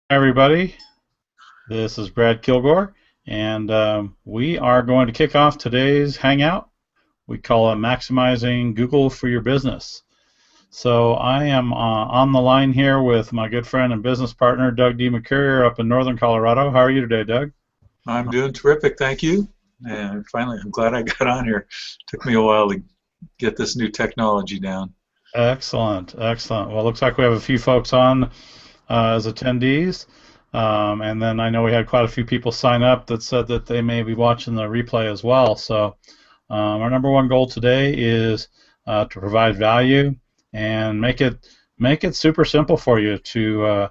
Hi, everybody. This is Brad Kilgore, and we are going to kick off today's Hangout. We call it Maximizing Google for Your Business. So I am on the line here with my good friend and business partner, Doug D. McCurrier up in Northern Colorado. How are you today, Doug? I'm doing terrific, thank you. And finally, I'm glad I got on here. Took me a while to get this new technology down. Excellent, excellent. Well, it looks like we have a few folks on as attendees. And then I know we had quite a few people sign up that said that they may be watching the replay as well. So our number one goal today is to provide value and make it super simple for you to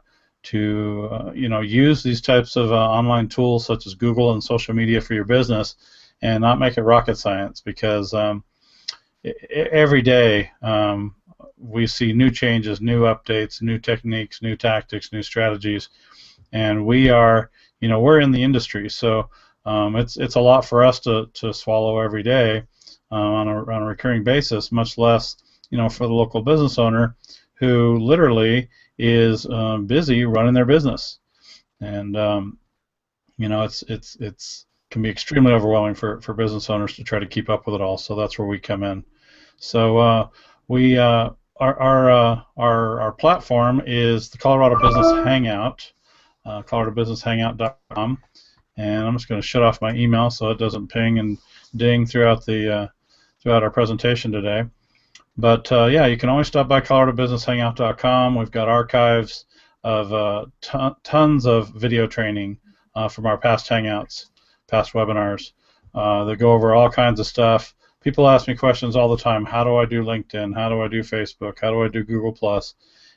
use these types of online tools such as Google and social media for your business, and not make it rocket science because every day we see new changes, new updates, new techniques, new tactics, new strategies, and we're in the industry, so it's a lot for us to swallow every day on a recurring basis, much less for the local business owner who literally is busy running their business, and it's can be extremely overwhelming for business owners to try to keep up with it all. So that's where we come in. So we our platform is the Colorado Business Hangout, coloradobusinesshangout.com, and I'm just going to shut off my email so it doesn't ping and ding throughout our presentation today. But yeah, you can always stop by coloradobusinesshangout.com. We've got archives of tons of video training from our past Hangouts, past webinars. That go over all kinds of stuff. People ask me questions all the time. How do I do LinkedIn? How do I do Facebook? How do I do Google Plus?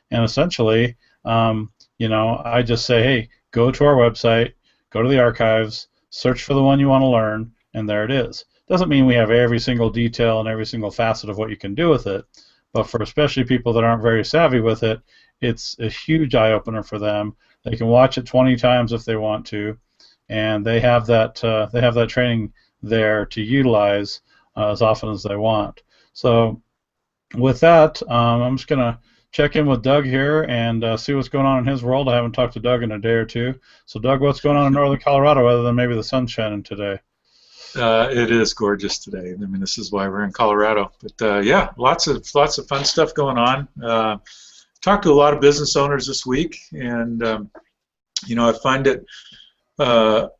And essentially, I just say, hey, go to our website, go to the archives, search for the one you want to learn, and there it is. Doesn't mean we have every single detail and every single facet of what you can do with it, but for especially people that aren't very savvy with it, it's a huge eye-opener for them. They can watch it 20 times if they want to, and they have that training there to utilize as often as they want. So with that, I'm just going to check in with Doug here and see what's going on in his world. I haven't talked to Doug in a day or two. So Doug, what's going on in Northern Colorado other than maybe the sun shining today? It is gorgeous today. I mean, this is why we're in Colorado. But yeah, lots of fun stuff going on. Talked to a lot of business owners this week, and I find it.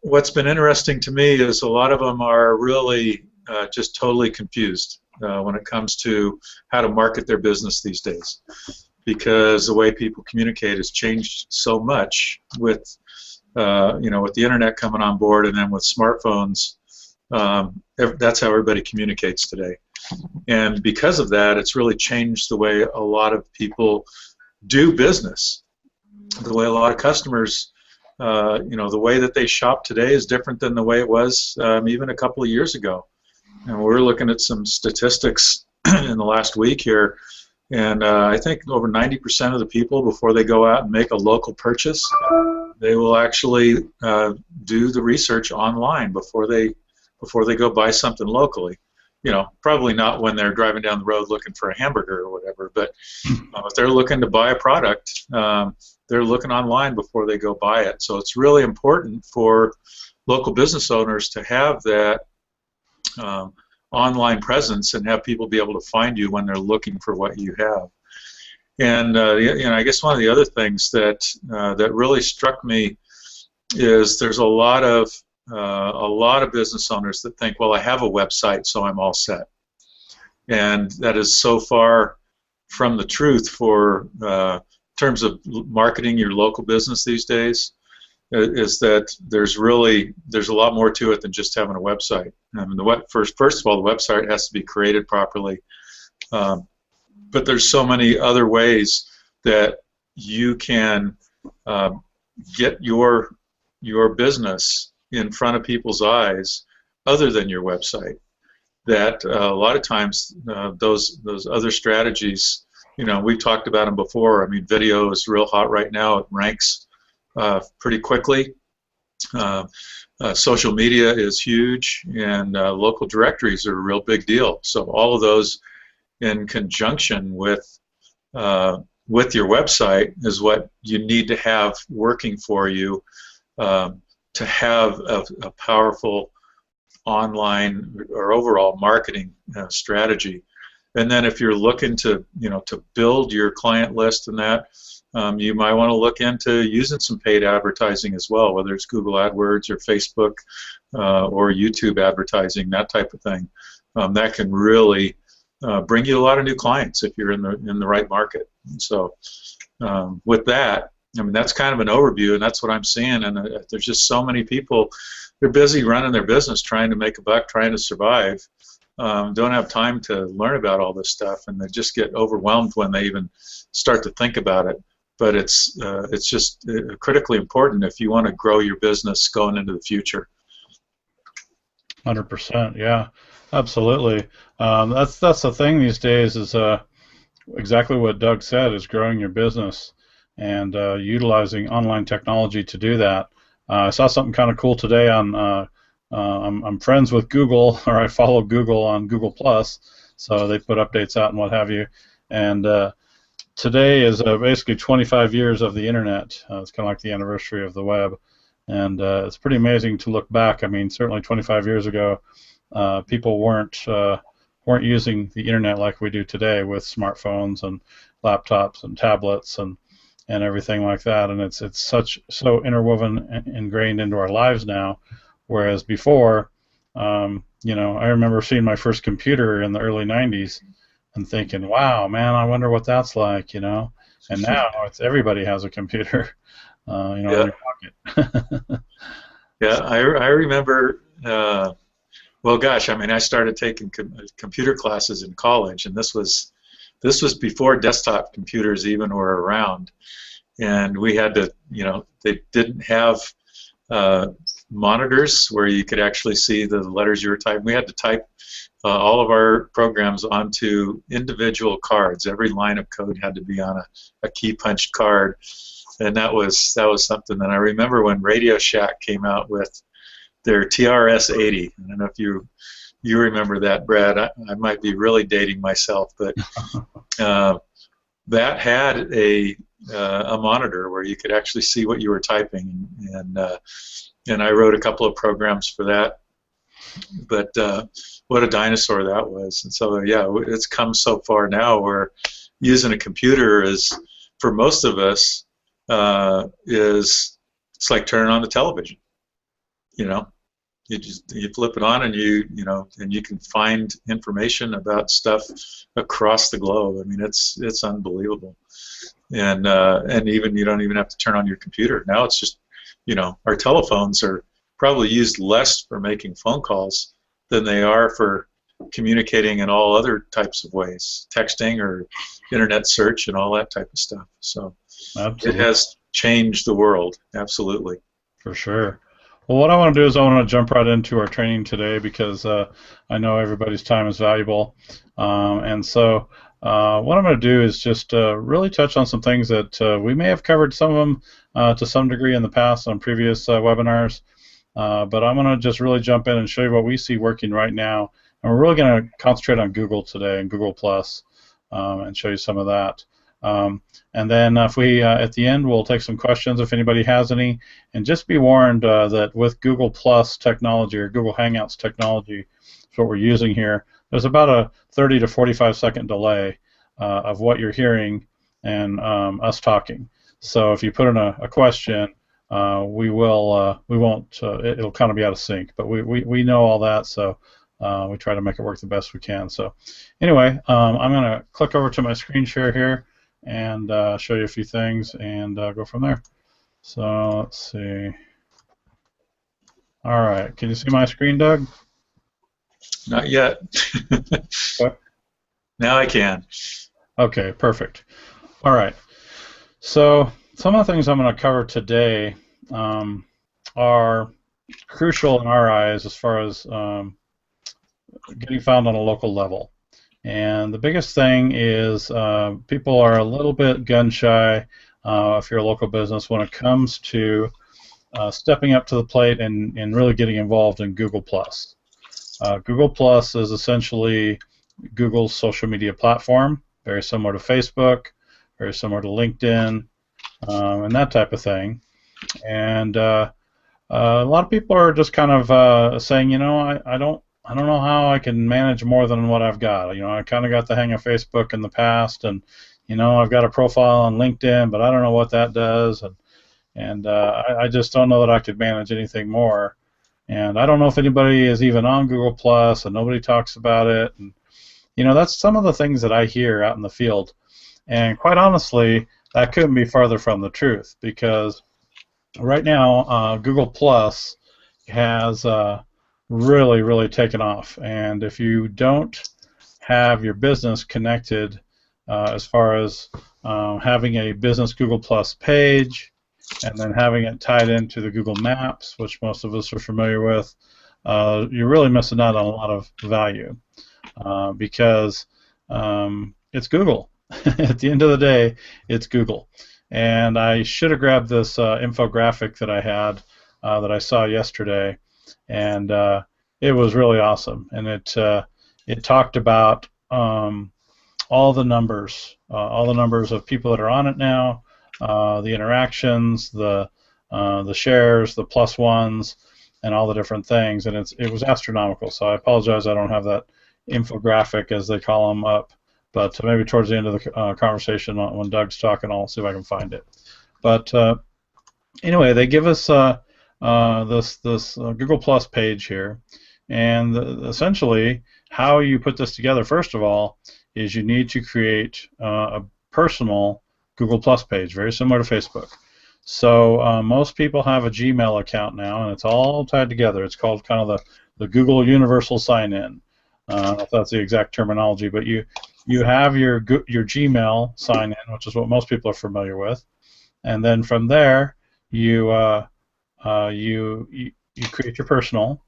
What's been interesting to me is a lot of them are really just totally confused when it comes to how to market their business these days, because the way people communicate has changed so much with with the internet coming on board, and then with smartphones. That's how everybody communicates today, and because of that, it's really changed the way a lot of people do business. The way a lot of customers, the way that they shop today is different than the way it was even a couple of years ago. And we're looking at some statistics in the last week here, and I think over 90% of the people, before they go out and make a local purchase, they will actually do the research online before they go buy something locally. Probably not when they're driving down the road looking for a hamburger or whatever, but if they're looking to buy a product, they're looking online before they go buy it. So it's really important for local business owners to have that online presence and have people be able to find you when they're looking for what you have. And I guess one of the other things that really struck me is there's a lot of business owners that think, well, I have a website, so I'm all set. And that is so far from the truth for terms of marketing your local business these days, is that there's a lot more to it than just having a website. I mean, first of all, the website has to be created properly, but there's so many other ways that you can get your business in front of people's eyes other than your website, that a lot of times those other strategies, we've talked about them before. I mean, video is real hot right now. It ranks pretty quickly. Social media is huge, and local directories are a real big deal. So all of those in conjunction with with your website is what you need to have working for you to have a powerful online or overall marketing strategy. And then if you're looking to, to build your client list and that, you might want to look into using some paid advertising as well, whether it's Google AdWords or Facebook or YouTube advertising, that type of thing. That can really bring you a lot of new clients if you're in the right market. So with that, I mean, that's kind of an overview, and that's what I'm seeing. And there's just so many people, they're busy running their business, trying to make a buck, trying to survive, don't have time to learn about all this stuff, and they just get overwhelmed when they even start to think about it. But it's just critically important if you want to grow your business going into the future. 100%, yeah, absolutely. That's the thing these days is exactly what Doug said, is growing your business and utilizing online technology to do that. I saw something kind of cool today on I'm friends with Google, or I follow Google on Google Plus, so they put updates out and what have you. And today is basically 25 years of the internet. It's kind of like the anniversary of the web, and it's pretty amazing to look back. I mean, certainly 25 years ago, people weren't using the internet like we do today with smartphones and laptops and tablets and everything like that. And it's so interwoven and ingrained into our lives now. Whereas before, I remember seeing my first computer in the early 90s and thinking, wow, man, I wonder what that's like, And now everybody has a computer, in their pocket. Yeah, I remember, well, gosh, I mean, I started taking computer classes in college, and this was before desktop computers even were around. And we had to, they didn't have monitors where you could actually see the letters you were typing. We had to type all of our programs onto individual cards. Every line of code had to be on a key punched card, and that was something. And I remember when Radio Shack came out with their TRS-80. I don't know if you remember that, Brad. I might be really dating myself, but that had a monitor where you could actually see what you were typing, and I wrote a couple of programs for that. But what a dinosaur that was. And so, yeah, it's come so far now where using a computer is, for most of us, it's like turning on the television. You flip it on and you can find information about stuff across the globe. I mean, it's unbelievable. And even you don't even have to turn on your computer. Now it's just, our telephones are probably used less for making phone calls than they are for communicating in all other types of ways, texting or internet search and all that type of stuff. So Absolutely. It has changed the world, absolutely. For sure. Well, what I want to do is I want to jump right into our training today because I know everybody's time is valuable. And so what I'm going to do is just really touch on some things that we may have covered some of them to some degree in the past on previous webinars. But I'm going to just really jump in and show you what we see working right now. And we're really going to concentrate on Google today and Google Plus and show you some of that. And then if we, at the end, we'll take some questions if anybody has any. And just be warned that with Google Plus technology or Google Hangouts technology, that's what we're using here, there's about a 30 to 45 second delay of what you're hearing and us talking. So if you put in a question, we won't, it'll kind of be out of sync. But we know all that, so we try to make it work the best we can. So anyway, I'm going to click over to my screen share here and show you a few things and go from there. So let's see. All right, can you see my screen, Doug? Not yet. Now I can. Okay, perfect. All right. So some of the things I'm going to cover today are crucial in our eyes as far as getting found on a local level. And the biggest thing is people are a little bit gun shy if you're a local business when it comes to stepping up to the plate and really getting involved in Google+. Google Plus is essentially Google's social media platform, very similar to Facebook, very similar to LinkedIn, and that type of thing. And a lot of people are just kind of saying, I don't know how I can manage more than what I've got. I kind of got the hang of Facebook in the past, and I've got a profile on LinkedIn, but I don't know what that does, and I just don't know that I could manage anything more. And I don't know if anybody is even on Google Plus, and nobody talks about it. And that's some of the things that I hear out in the field. And quite honestly, that couldn't be farther from the truth, because right now Google Plus has really, really taken off. And if you don't have your business connected as far as having a business Google Plus page, and then having it tied into the Google Maps, which most of us are familiar with, you're really missing out on a lot of value because it's Google. At the end of the day, it's Google. And I should have grabbed this infographic that I had that I saw yesterday, and it was really awesome. And it talked about all the numbers of people that are on it now, the interactions, the shares, the plus ones, and all the different things, and it was astronomical. So I apologize I don't have that infographic, as they call them, up, but maybe towards the end of the conversation when Doug's talking, I'll see if I can find it. But anyway, they give us this Google Plus page here, and essentially how you put this together, first of all, is you need to create a personal Google Plus page, very similar to Facebook. So most people have a Gmail account now, and it's all tied together. It's called kind of the Google Universal Sign-In. I don't know if that's the exact terminology, but you have your Gmail sign-in, which is what most people are familiar with, and then from there you create your personal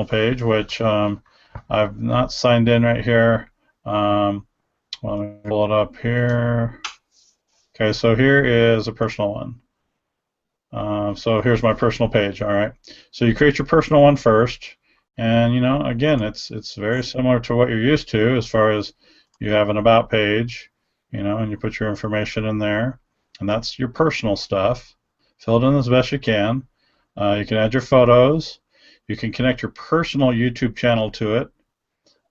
page, which I've not signed in right here. Let me pull it up here. Okay, so here is a personal one. So here's my personal page. All right. So you create your personal one first, and again, it's very similar to what you're used to as far as you have an about page, and you put your information in there, and that's your personal stuff. Fill it in as best you can. You can add your photos. You can connect your personal YouTube channel to it,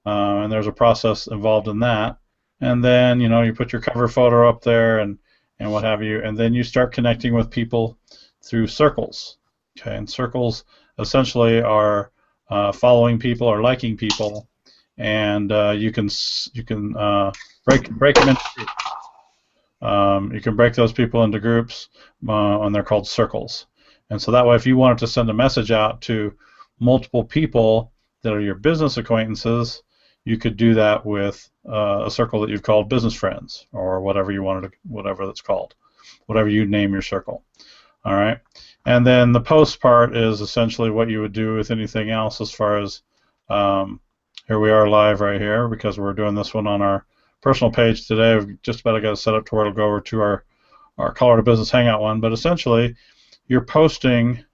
and there's a process involved in that. And then you put your cover photo up there and what have you, and then you start connecting with people through circles. Okay, and circles essentially are following people or liking people, and you can break them into groups. You can break those people into groups, and they're called circles. And so that way, if you wanted to send a message out to multiple people that are your business acquaintances, you could do that with a circle that you've called business friends, or whatever you wanted to, whatever that's called, whatever you name your circle. All right, and then the post part is essentially what you would do with anything else, as far as here we are live right here, because we're doing this one on our personal page today. We've just about got it set up to where it'll go over to our Colorado Business Hangout one, but essentially you're posting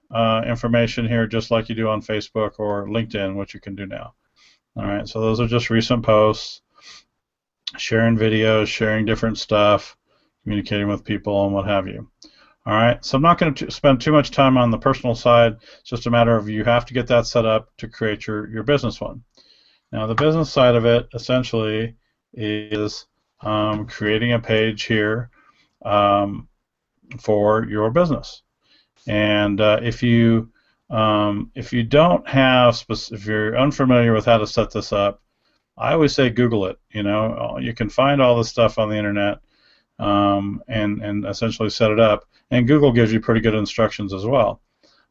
information here just like you do on Facebook or LinkedIn, which you can do now. All right, so those are just recent posts, sharing videos, sharing different stuff, communicating with people, and what have you. All right, so I'm not going to spend too much time on the personal side. It's just a matter of you have to get that set up to create your business one. Now, the business side of it essentially is creating a page here for your business. And if you don't have, if you're unfamiliar with how to set this up, I always say Google it. You can find all this stuff on the internet and essentially set it up. And Google gives you pretty good instructions as well.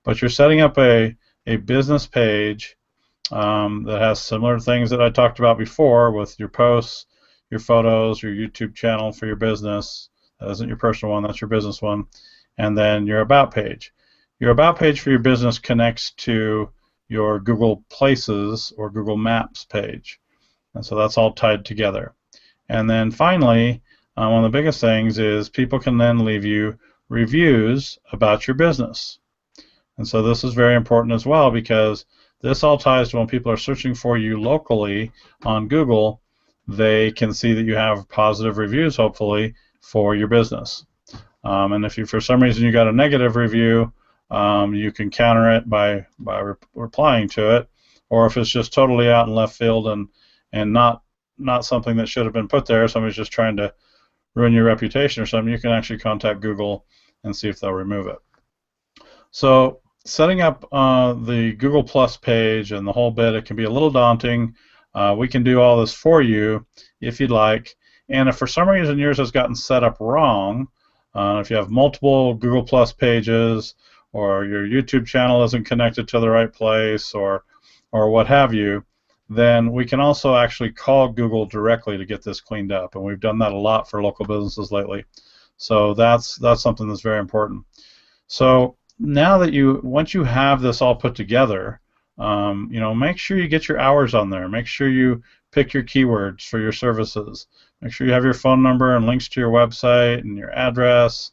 But you're setting up a business page that has similar things that I talked about before, with your posts, your photos, your YouTube channel for your business. That isn't your personal one, that's your business one. And then your About page. Your About page for your business connects to your Google Places or Google Maps page. And so that's all tied together. And then finally, one of the biggest things is people can then leave you reviews about your business. And so this is very important as well, because this all ties to when people are searching for you locally on Google, they can see that you have positive reviews, hopefully, for your business. And if you, for some reason, you got a negative review, you can counter it by replying to it. Or if it's just totally out in left field and not something that should have been put there, somebody's just trying to ruin your reputation or something, you can actually contact Google and see if they'll remove it. So setting up the Google Plus page and the whole bit, it can be a little daunting. We can do all this for you if you'd like. And if for some reason yours has gotten set up wrong, if you have multiple Google Plus pages, or your YouTube channel isn't connected to the right place, or what have you, then we can also actually call Google directly to get this cleaned up. And we've done that a lot for local businesses lately. So that's something that's very important. So now that once you have this all put together, make sure you get your hours on there. Make sure you pick your keywords for your services. Make sure you have your phone number and links to your website and your address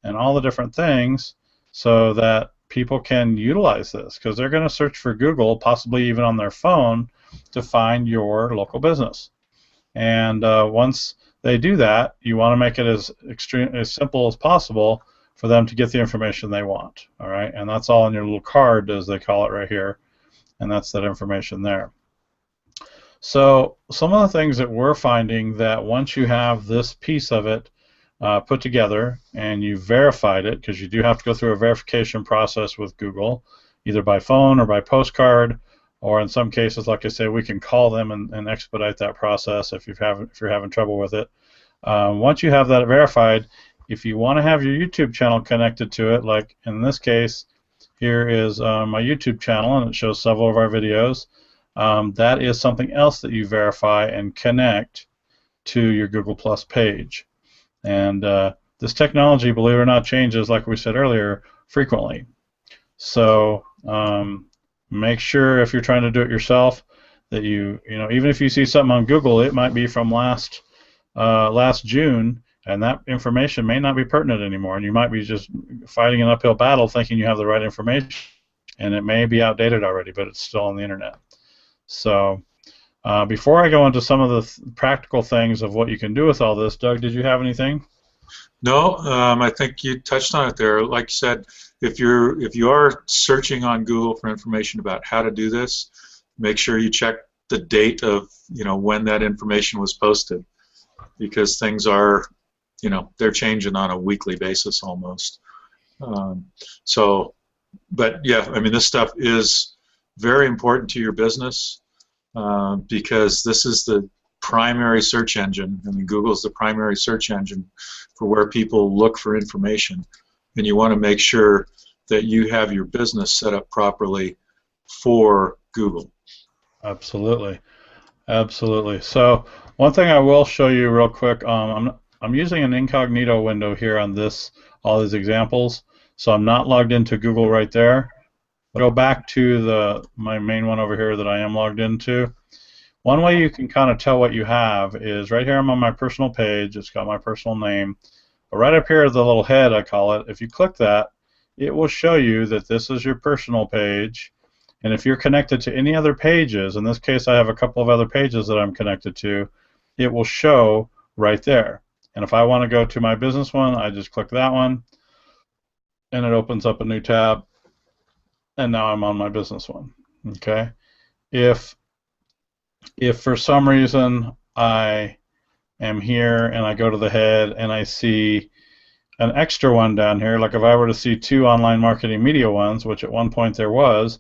and all the different things so that people can utilize this, because they're going to search for Google, possibly even on their phone, to find your local business. And once they do that, you want to make it as simple as possible for them to get the information they want. All right, and that's all in your little card, as they call it right here, and that's that information there. So some of the things that we're finding, that once you have this piece of it put together and you verified it, because you do have to go through a verification process with Google, either by phone or by postcard, or in some cases, like I say, we can call them and expedite that process if you're having trouble with it. Once you have that verified, if you want to have your YouTube channel connected to it, like in this case, here is my YouTube channel, and it shows several of our videos. That is something else that you verify and connect to your Google Plus page. And this technology, believe it or not, changes, like we said earlier, frequently. So make sure, if you're trying to do it yourself, that even if you see something on Google, it might be from last June, and that information may not be pertinent anymore, and you might be just fighting an uphill battle thinking you have the right information, and it may be outdated already, but it's still on the internet. So before I go into some of the practical things of what you can do with all this, Doug, did you have anything? No, I think you touched on it there. Like you said, if you are searching on Google for information about how to do this, make sure you check the date of when that information was posted, because things are they're changing on a weekly basis almost. But yeah, I mean, this stuff is very important to your business because this is the primary search engine. I mean, Google's the primary search engine for where people look for information, and you want to make sure that you have your business set up properly for Google. Absolutely, absolutely. So one thing I will show you real quick, I'm using an incognito window here on all these examples, so I'm not logged into Google right there. I'll go back to my main one over here that I am logged into. One way you can kind of tell what you have is right here. I'm on my personal page. It's got my personal name. But right up here, the little head, I call it, if you click that, it will show you that this is your personal page. And if you're connected to any other pages, in this case I have a couple of other pages that I'm connected to, it will show right there. And if I want to go to my business one, I just click that one, and it opens up a new tab, and now I'm on my business one. Okay. If for some reason I am here and I go to the head and I see an extra one down here, like if I were to see 2 online marketing media ones, which at one point there was,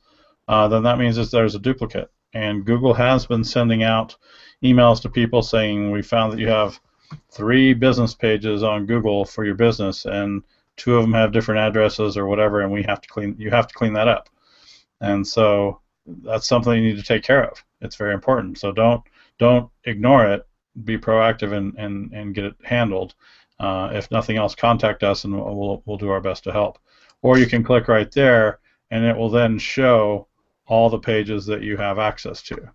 then that means that there's a duplicate. And Google has been sending out emails to people saying, we found that you have 3 business pages on Google for your business, and 2 of them have different addresses or whatever, and you have to clean that up. And so that's something you need to take care of. It's very important. So don't ignore it. Be proactive and get it handled. If nothing else, contact us and we'll do our best to help. Or you can click right there, and it will then show all the pages that you have access to.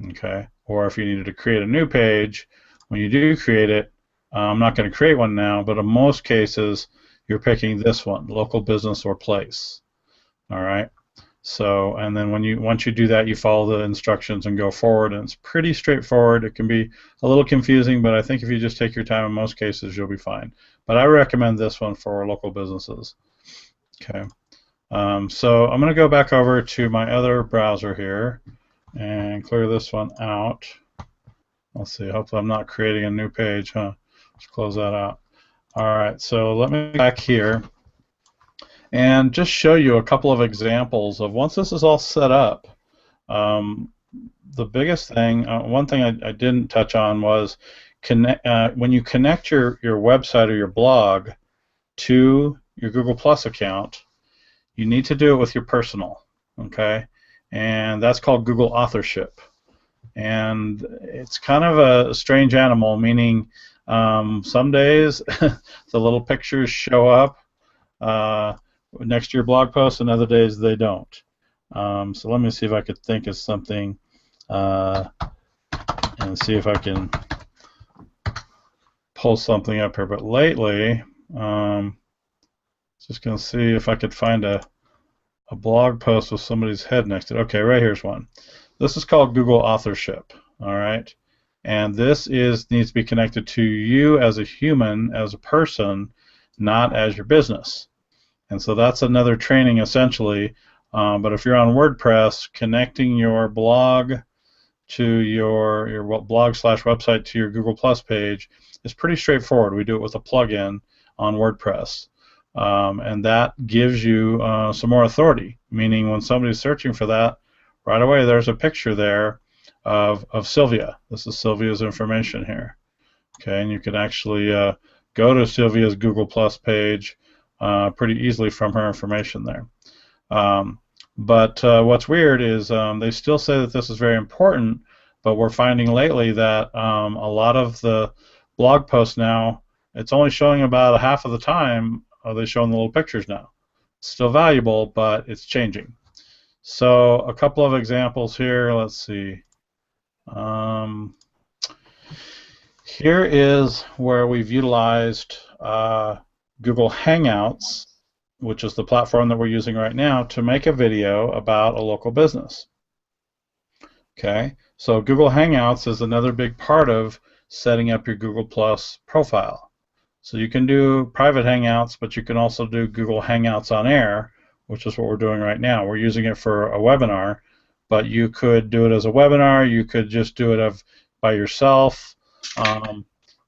Okay. Or if you needed to create a new page, when you do create it, I'm not going to create one now, but in most cases you're picking this one, local business or place. All right. So, and then once you do that, you follow the instructions and go forward, and it's pretty straightforward. It can be a little confusing, but I think if you just take your time, in most cases, you'll be fine. But I recommend this one for local businesses. Okay. So I'm going to go back over to my other browser here and clear this one out. Let's see. Hopefully, I'm not creating a new page, huh? Let's close that out. All right. So let me go back here and just show you a couple of examples of once this is all set up. The biggest thing, one thing I didn't touch on was when you connect your website or your blog to your Google Plus account, you need to do it with your personal, okay? And that's called Google Authorship. And it's kind of a strange animal, meaning some days the little pictures show up next to your blog post, and other days they don't. So let me see if I could think of something and see if I can pull something up here. But lately, just going to see if I could find a blog post with somebody's head next to it. Okay, right here's one. This is called Google Authorship, all right? And this needs to be connected to you as a human, as a person, not as your business. And so that's another training essentially. But if you're on WordPress, connecting your blog to your blog/website to your Google Plus page is pretty straightforward. We do it with a plugin on WordPress. And that gives you some more authority, meaning when somebody's searching for that, right away there's a picture there of Sylvia. This is Sylvia's information here. Okay, and you can actually go to Sylvia's Google Plus page pretty easily from her information there. But what's weird is they still say that this is very important, but we're finding lately that a lot of the blog posts now, it's only showing about half of the time are they showing the little pictures now. It's still valuable, but it's changing. So a couple of examples here. Let's see. Here is where we've utilized Google Hangouts, which is the platform that we're using right now, to make a video about a local business. Okay, so Google Hangouts is another big part of setting up your Google Plus profile. So you can do private Hangouts, but you can also do Google Hangouts on Air, which is what we're doing right now. We're using it for a webinar, but you could do it as a webinar. You could just do it by yourself,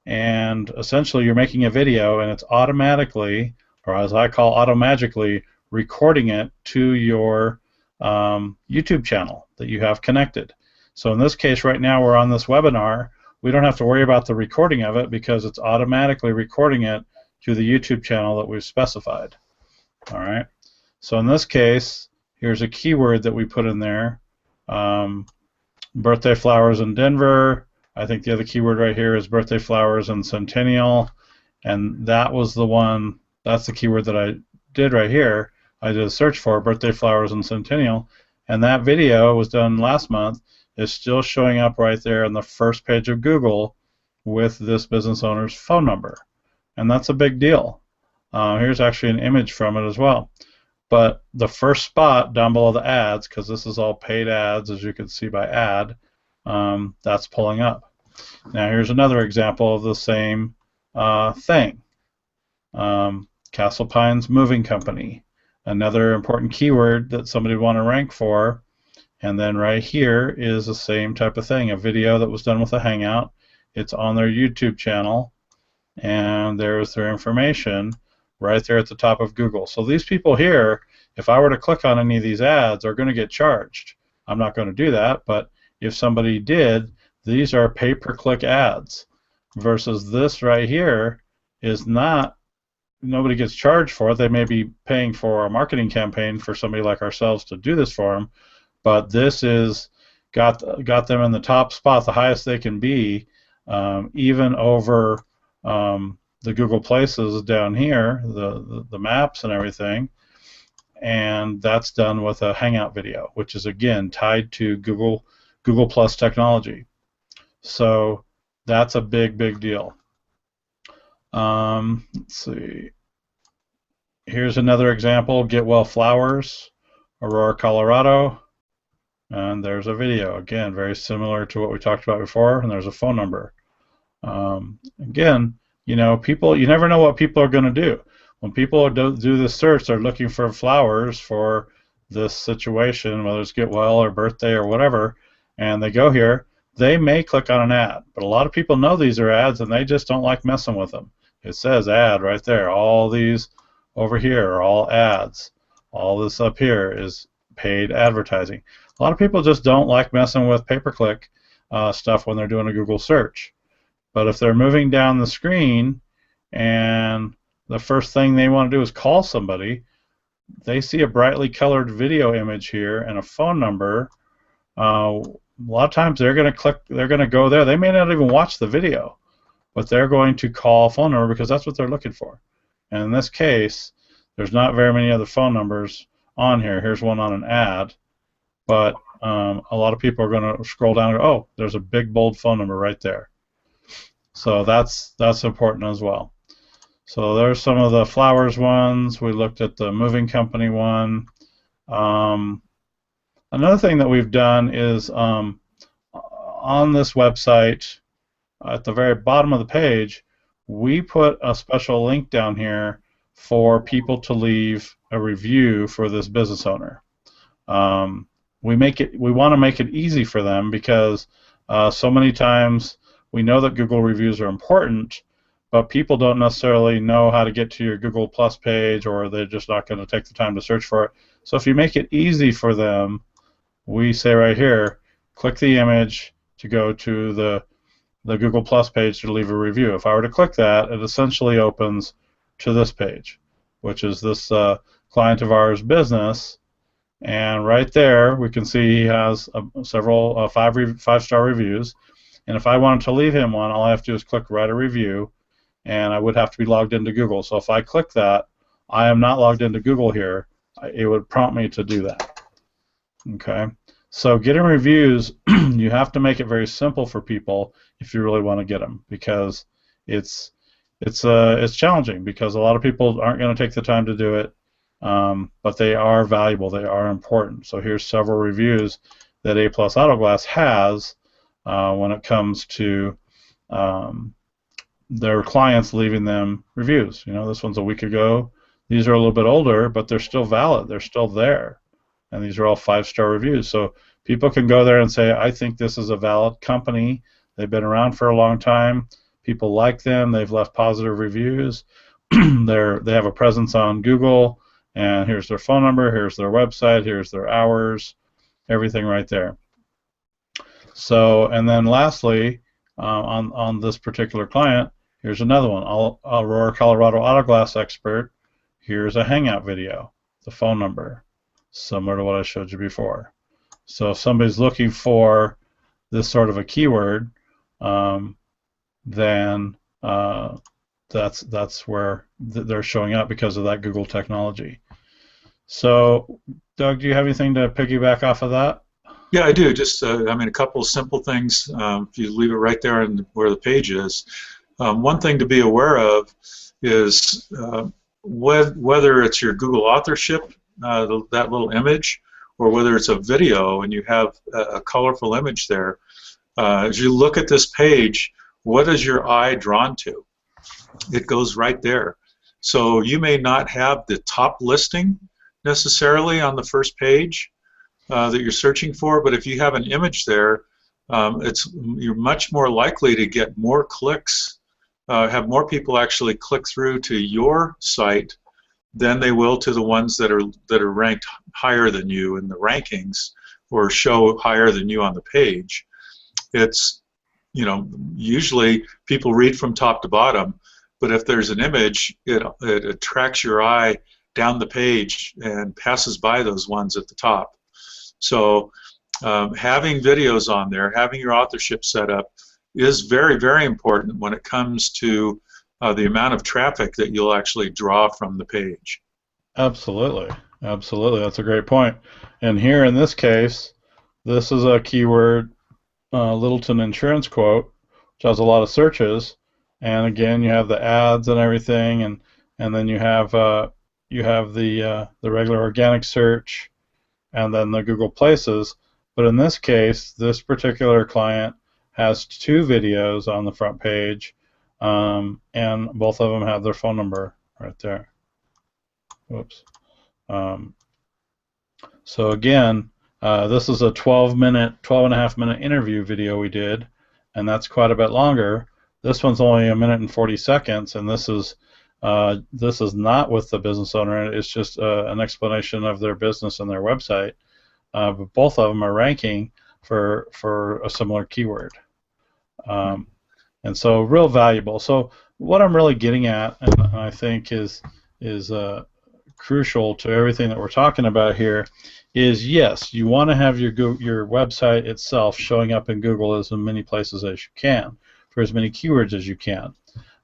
and essentially you're making a video, and it's automatically, or as I call automagically, recording it to your YouTube channel that you have connected. So in this case right now we're on this webinar. We don't have to worry about the recording of it because it's automatically recording it to the YouTube channel that we've specified. All right. So in this case, here's a keyword that we put in there. Birthday flowers in Denver. I think the other keyword right here is birthday flowers and Centennial. And that was the one, that's the keyword that I did right here. I did a search for birthday flowers and Centennial. And that video was done last month. Is still showing up right there on the first page of Google with this business owner's phone number. And that's a big deal. Here's actually an image from it as well. But the first spot down below the ads, because this is all paid ads, as you can see by ad, that's pulling up. Now here's another example of the same thing. Castle Pines Moving Company, another important keyword that somebody would want to rank for. And then right here is the same type of thing, a video that was done with a Hangout. It's on their YouTube channel, and there's their information right there at the top of Google. So these people here, if I were to click on any of these ads, are going to get charged. I'm not going to do that, but if somebody did, these are pay-per-click ads, versus this right here is not, nobody gets charged for it. They may be paying for a marketing campaign for somebody like ourselves to do this for them, but this is got them in the top spot, the highest they can be, even over the Google Places down here, the maps and everything, and that's done with a Hangout video, which is again tied to Google Plus technology. So that's a big deal. Let's see. Here's another example: Get Well Flowers. Aurora, Colorado, and there's a video. Again, very similar to what we talked about before, and there's a phone number. Again, people, you never know what people are going to do. When people do this search, they're looking for flowers for this situation, whether it's get well or birthday or whatever, and they go here, they may click on an ad. But a lot of people know these are ads, and they just don't like messing with them. It says ad right there. All these over here are all ads. All this up here is paid advertising. A lot of people just don't like messing with pay-per-click stuff when they're doing a Google search. But if they're moving down the screen and the first thing they want to do is call somebody, they see a brightly colored video image here and a phone number. A lot of times they're going to click, they're going to go there. They may not even watch the video, but they're going to call a phone number because that's what they're looking for. And in this case, there's not very many other phone numbers on here. Here's one on an ad, but a lot of people are going to scroll down and go, oh, there's a big bold phone number right there. So that's important as well. So there's some of the flowers ones. We looked at the moving company one. Another thing that we've done is on this website, at the very bottom of the page, we put a special link down here for people to leave a review for this business owner. We want to make it easy for them because so many times we know that Google reviews are important, but people don't necessarily know how to get to your Google Plus page, or they're just not going to take the time to search for it. So if you make it easy for them, we say right here, click the image to go to the Google Plus page to leave a review. If I were to click that, it essentially opens to this page, which is this client of ours business. And right there, we can see he has several five-star reviews. And if I wanted to leave him one, all I have to do is click write a review, and I would have to be logged into Google. So if I click that, I am not logged into Google here. It would prompt me to do that. Okay. So getting reviews, you have to make it very simple for people if you really want to get them, because it's challenging because a lot of people aren't going to take the time to do it, but they are valuable. They are important. So here's several reviews that A+ Auto Glass has when it comes to their clients leaving them reviews. This one's a week ago. These are a little bit older, but they're still valid. They're still there. And these are all 5-star reviews. So people can go there and say, I think this is a valid company. They've been around for a long time. People like them. They've left positive reviews. They have a presence on Google. And here's their phone number. Here's their website. Here's their hours. Everything right there. So, and then lastly, on this particular client, here's another one. Aurora, Colorado Auto Glass Expert. Here's a Hangout video. The phone number. Similar to what I showed you before. So if somebody's looking for this sort of a keyword, then that's where they're showing up because of that Google technology. So, Doug, do you have anything to piggyback off of that? Yeah, I do. Just, a couple of simple things. If you leave it right there where the page is. One thing to be aware of is whether it's your Google authorship, that little image, or whether it's a video and you have a colorful image there. As you look at this page, what is your eye drawn to? It goes right there. So you may not have the top listing necessarily on the first page that you're searching for, but if you have an image there, you're much more likely to get more clicks, have more people actually click through to your site than they will to the ones that are ranked higher than you in the rankings or show higher than you on the page. It's, usually people read from top to bottom, but if there's an image, it attracts your eye down the page and passes by those ones at the top. So having videos on there, having your authorship set up is very, very important when it comes to the amount of traffic that you'll actually draw from the page. Absolutely. Absolutely. That's a great point. And here in this case, this is a keyword, Littleton insurance quote, which has a lot of searches. And again, you have the ads and everything, and then you have the regular organic search, and then the Google Places. But in this case, this particular client has 2 videos on the front page, and both of them have their phone number right there. Whoops. So again, this is a 12 and a half minute interview video we did, and that's quite a bit longer. This one's only 1 minute and 40 seconds, and this is not with the business owner. It's just an explanation of their business and their website. But both of them are ranking for a similar keyword, and so real valuable. So what I'm really getting at, and I think is crucial to everything that we're talking about here, is yes, you want to have your website itself showing up in Google as many places as you can, for as many keywords as you can.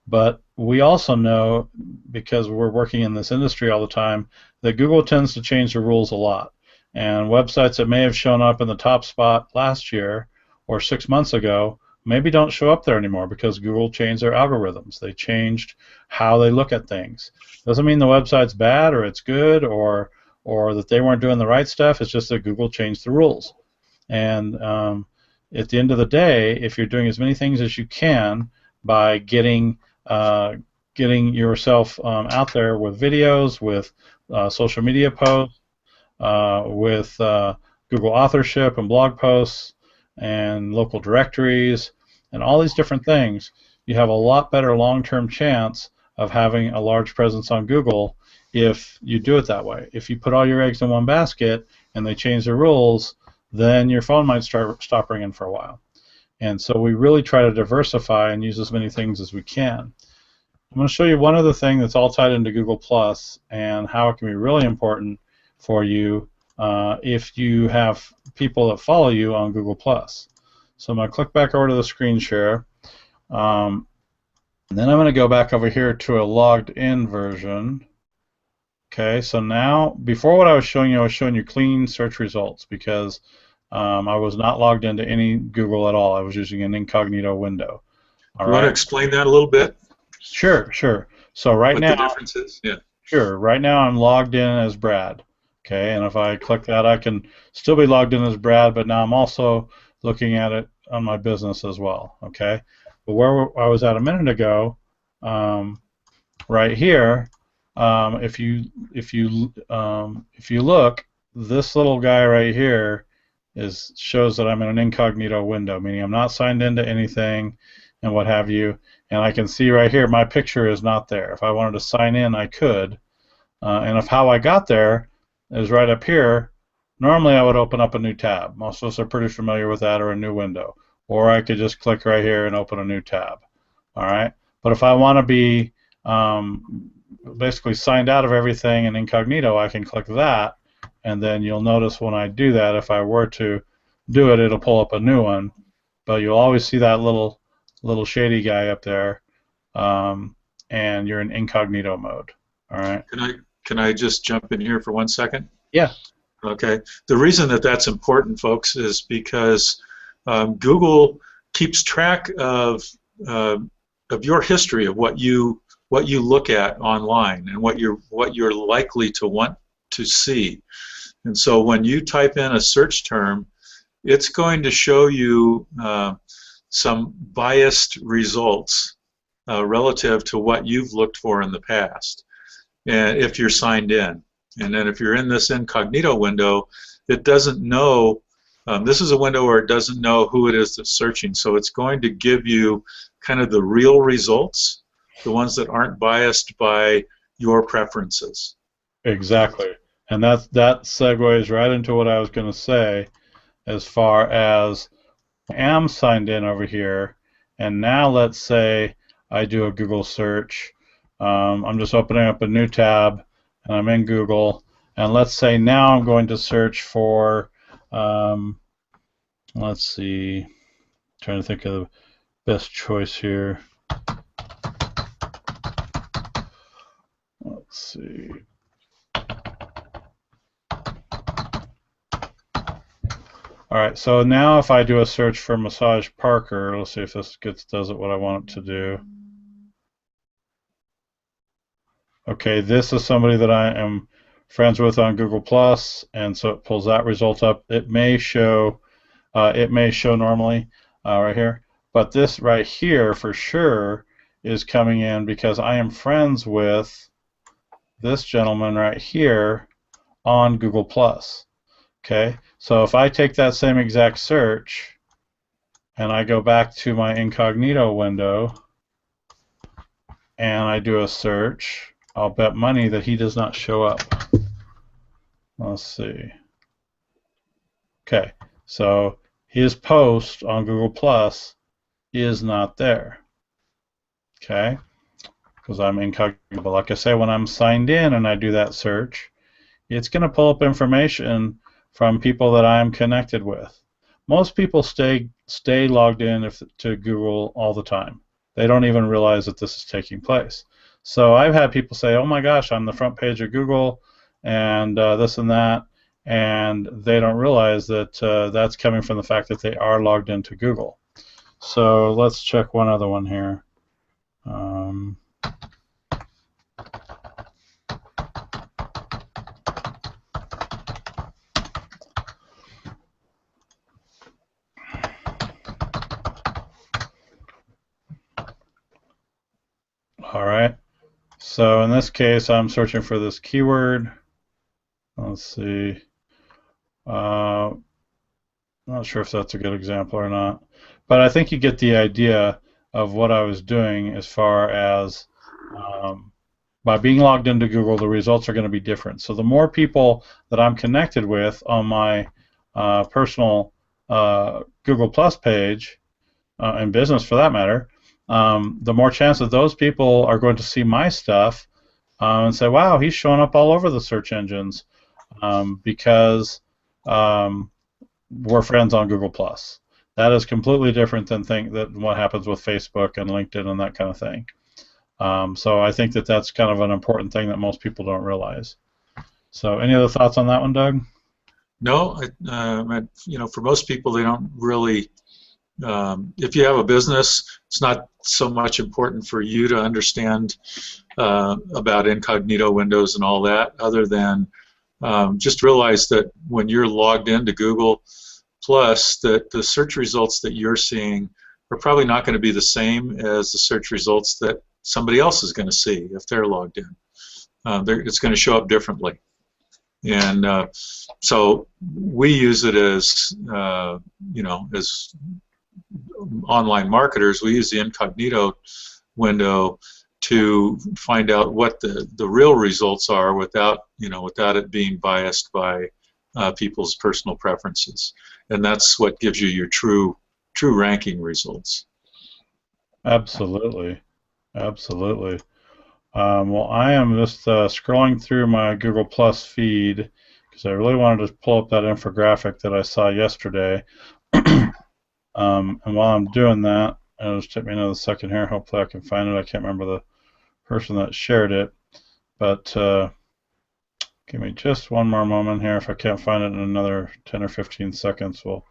But we also know, because we're working in this industry all the time, that Google tends to change the rules a lot. And websites that may have shown up in the top spot last year or 6 months ago maybe don't show up there anymore because Google changed their algorithms. They changed how they look at things. Doesn't mean the website's bad or it's good or that they weren't doing the right stuff. It's just that Google changed the rules. And at the end of the day, if you're doing as many things as you can by getting yourself out there with videos, with social media posts, with Google authorship and blog posts and local directories and all these different things, you have a lot better long-term chance of having a large presence on Google if you do it that way. If you put all your eggs in one basket and they change the rules, then your phone might stop ringing for a while. And so we really try to diversify and use as many things as we can. I'm going to show you one other thing that's all tied into Google Plus and how it can be really important for you if you have people that follow you on Google Plus. So I'm going to click back over to the screen share. And then I'm going to go back over here to a logged in version. Okay, so now, before what I was showing you clean search results because I was not logged into any Google at all. I was using an incognito window. You want to explain that a little bit? Sure. So right now, what the difference is? Yeah. Sure. Right now I'm logged in as Brad. Okay, and if I click that, I can still be logged in as Brad, but now I'm also looking at it on my business as well. Okay, but where I was at a minute ago, right here, if you look, this little guy right here shows that I'm in an incognito window, meaning I'm not signed into anything and what have you. And I can see right here my picture is not there. If I wanted to sign in, I could. And if how I got there is right up here, normally I would open up a new tab. Most of us are pretty familiar with that, or a new window. Or I could just click right here and open a new tab. All right. But if I want to be basically signed out of everything in incognito, I can click that, and then you'll notice when I do that, if I were to do it, it'll pull up a new one. But you'll always see that little shady guy up there, and you're in incognito mode. All right. Can I just jump in here for 1 second? Yeah. Okay. The reason that that's important, folks, is because Google keeps track of your history of what you look at online and what you're likely to want to see. And so when you type in a search term, it's going to show you some biased results relative to what you've looked for in the past, and if you're signed in. And then if you're in this incognito window, it doesn't know, this is a window where it doesn't know who it is that's searching, so it's going to give you kind of the real results, the ones that aren't biased by your preferences. Exactly. And that segues right into what I was going to say as far as I am signed in over here, and now let's say I do a Google search. I'm just opening up a new tab, and I'm in Google, and let's say now I'm going to search for, let's see, trying to think of the best choice here. Let's see. All right, so now if I do a search for Massage Parker, let's see if this does it what I want it to do. Okay, this is somebody that I am friends with on Google Plus, and so it pulls that result up. It may show normally right here, but this right here for sure is coming in because I am friends with this gentleman right here on Google Plus. Okay, so if I take that same exact search and I go back to my incognito window and I do a search, I'll bet money that he does not show up. Let's see. Okay, so his post on Google Plus is not there. Okay, because I'm incognito. But like I say, when I'm signed in and I do that search, it's going to pull up information from people that I'm connected with. Most people stay logged in to Google all the time. They don't even realize that this is taking place. So I've had people say, "Oh my gosh, I'm the front page of Google," and this and that, and they don't realize that that's coming from the fact that they are logged into Google. So let's check one other one here. All right. So in this case, I'm searching for this keyword. Let's see. Not sure if that's a good example or not, but I think you get the idea of what I was doing as far as by being logged into Google, the results are going to be different. So the more people that I'm connected with on my personal Google Plus page, and business for that matter, the more chance that those people are going to see my stuff and say, wow, he's showing up all over the search engines because we're friends on Google Plus. That is completely different than what happens with Facebook and LinkedIn and that kind of thing. So I think that that's kind of an important thing that most people don't realize. So any other thoughts on that one, Doug? No, for most people, they don't really. If you have a business, it's not so much important for you to understand about incognito windows and all that, other than just realize that when you're logged into Google Plus, that the search results that you're seeing are probably not going to be the same as the search results that somebody else is going to see if they're logged in. It's going to show up differently. And so we use it as, as online marketers, we use the incognito window to find out what the real results are without it being biased by people's personal preferences, and that's what gives you your true ranking results. Absolutely, absolutely. Well, I am just scrolling through my Google Plus feed because I really wanted to pull up that infographic that I saw yesterday. And while I'm doing that, it'll just take me another second here. Hopefully I can find it. I can't remember the person that shared it, but give me just one more moment here. If I can't find it in another 10 or 15 seconds, we'll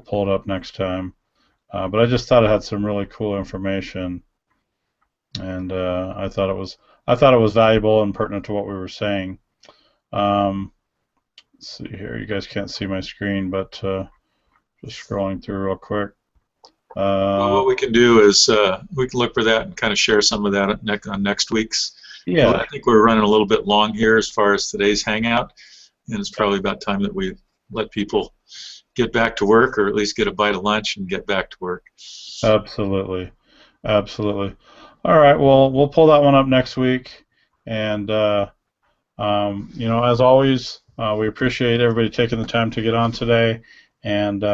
pull it up next time. But I just thought it had some really cool information, and I thought it was valuable and pertinent to what we were saying. Let's see here. You guys can't see my screen, but just scrolling through real quick. Well, what we can do is we can look for that and kind of share some of that on next week's. Yeah. I think we're running a little bit long here as far as today's Hangout, and it's probably about time that we let people get back to work, or at least get a bite of lunch and get back to work. Absolutely. Absolutely. All right, well, we'll pull that one up next week, and as always, we appreciate everybody taking the time to get on today, and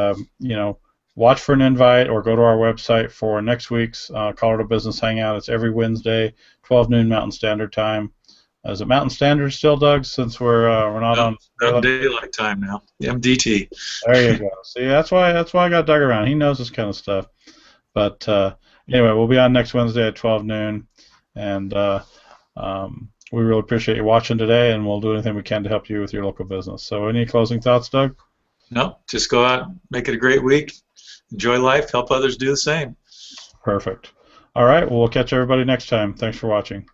watch for an invite or go to our website for next week's Colorado Business Hangout. It's every Wednesday, 12 noon Mountain Standard Time. Is it Mountain Standard still, Doug? Since we're not on daylight time now, MDT. There you go. See, that's why I got Doug around. He knows this kind of stuff. But anyway, we'll be on next Wednesday at 12 noon, and we really appreciate you watching today, and we'll do anything we can to help you with your local business. So, any closing thoughts, Doug? No, just go out, make it a great week, enjoy life, help others do the same. Perfect. All right, well, we'll catch everybody next time. Thanks for watching.